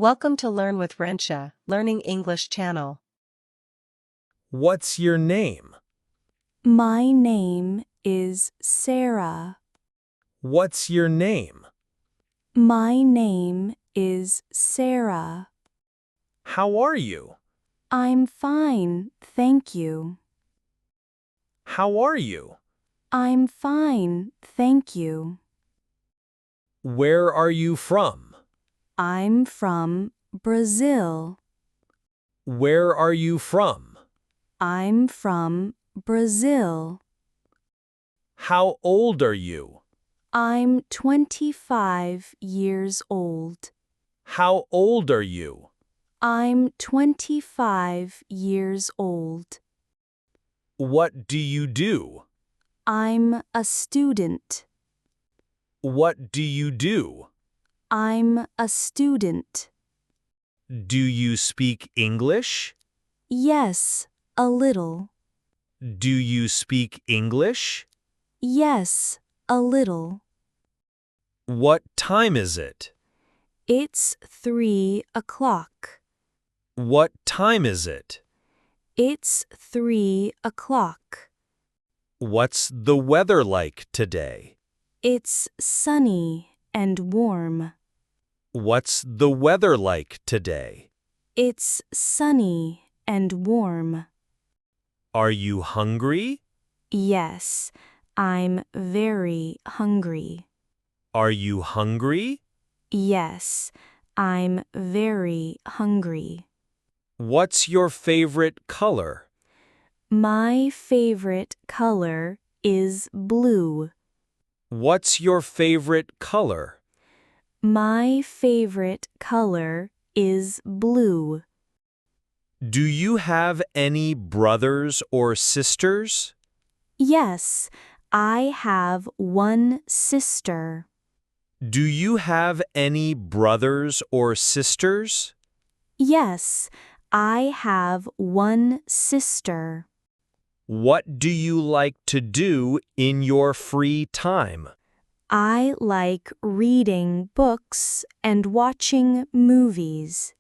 Welcome to Learn with Rensia, Learning English channel. What's your name? My name is Sarah. What's your name? My name is Sarah. How are you? I'm fine, thank you. How are you? I'm fine, thank you. Where are you from? I'm from Brazil. Where are you from? I'm from Brazil. How old are you? I'm 25 years old. How old are you? I'm 25 years old. What do you do? I'm a student. What do you do? I'm a student. Do you speak English? Yes, a little. Do you speak English? Yes, a little. What time is it? It's 3 o'clock. What time is it? It's 3 o'clock. What's the weather like today? It's sunny and warm. What's the weather like today? It's sunny and warm. Are you hungry? Yes, I'm very hungry. Are you hungry? Yes, I'm very hungry. What's your favorite color? My favorite color is blue. What's your favorite color? My favorite color is blue. Do you have any brothers or sisters? Yes, I have one sister. Do you have any brothers or sisters? Yes, I have one sister. What do you like to do in your free time? I like reading books and watching movies.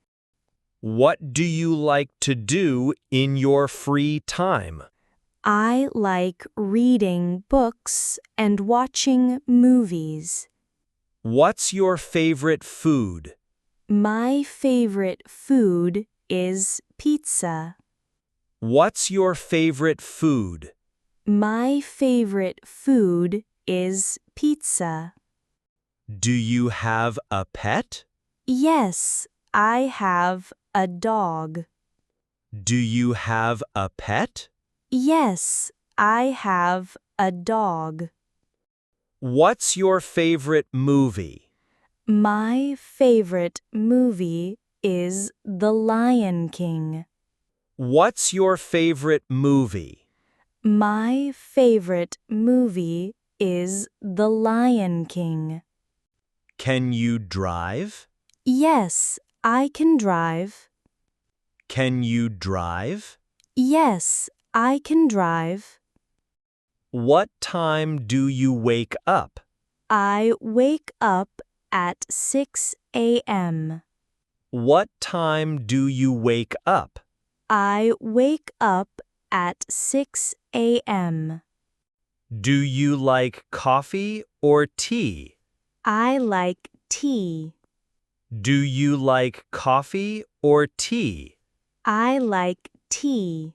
What do you like to do in your free time? I like reading books and watching movies. What's your favorite food? My favorite food is pizza. What's your favorite food? My favorite food is pizza. Do you have a pet? Yes, I have a dog. Do you have a pet? Yes, I have a dog. What's your favorite movie? My favorite movie is The Lion King. What's your favorite movie? My favorite movie is The Lion King. Can you drive? Yes, I can drive. Can you drive? Yes, I can drive. What time do you wake up? I wake up at 6 a.m. What time do you wake up? I wake up at 6 a.m. Do you like coffee or tea? I like tea. Do you like coffee or tea? I like tea.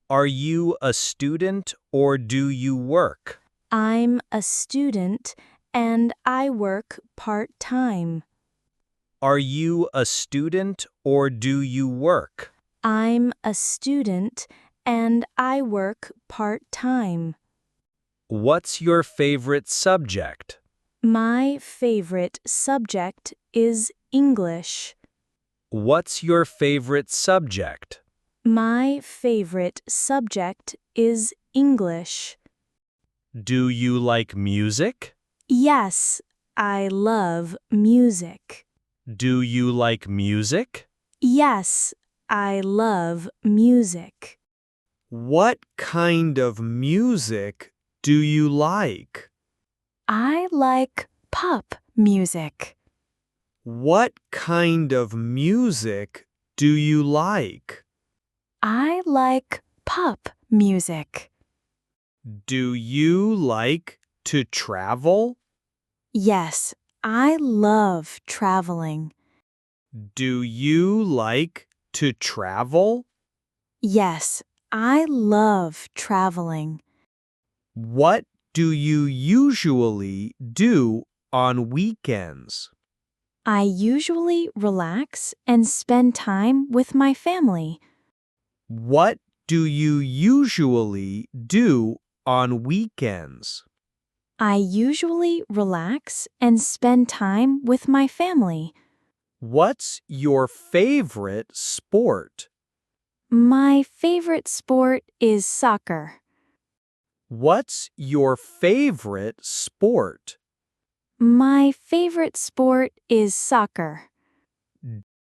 Are you a student or do you work? I'm a student and I work part-time. Are you a student or do you work? I'm a student and I work part-time. What's your favorite subject? My favorite subject is English. What's your favorite subject? My favorite subject is English. Do you like music? Yes, I love music. Do you like music? Yes, I love music. What kind of music do you like? I like pop music. What kind of music do you like? I like pop music. Do you like to travel? Yes, I love traveling. Do you like to travel? Yes, I love traveling. What do you usually do on weekends? I usually relax and spend time with my family. What do you usually do on weekends? I usually relax and spend time with my family. What's your favorite sport? My favorite sport is soccer. What's your favorite sport? My favorite sport is soccer.